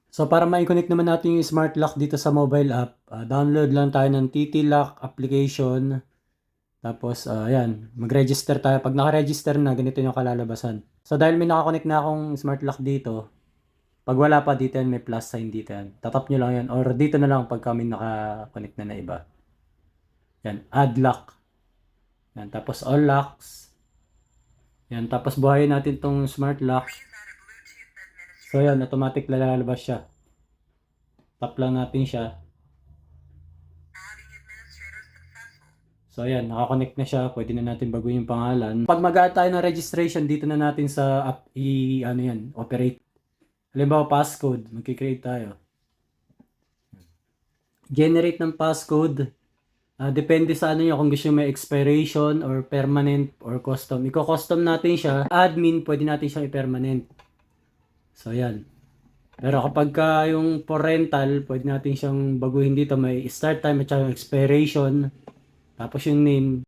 So para ma-connect naman natin yung smart lock dito sa mobile app, download lang tayo ng TT Lock application. Tapos ayan, mag-register tayo. Pag naka-register na, ganito yung kalalabasan. So dahil may nakakonect na akong smart lock dito, pag wala pa dito yan, may plus sign dito yan. Tatap nyo lang yan. Or dito na lang pag kami naka-connect na iba. Yan, add lock. Yan, tapos all locks. Yan, tapos buhayin natin tong smart lock. So yan, automatic lalabas siya. Tap lang natin siya. So ayan, nakakonect na siya. Pwede na natin baguhin yung pangalan. Pag mag-add tayo ng registration, dito na natin sa app ano yan, operate. Halimbawa, passcode. Magkikreate tayo. Generate ng passcode. Depende sa ano nyo, kung gusto nyo may expiration or permanent or custom. Iko-custom natin siya. Admin, pwede natin siyang i-permanent. So ayan. Pero kapag yung for rental, pwede natin siyang baguhin dito. May start time at saka expiration. Tapos yung name.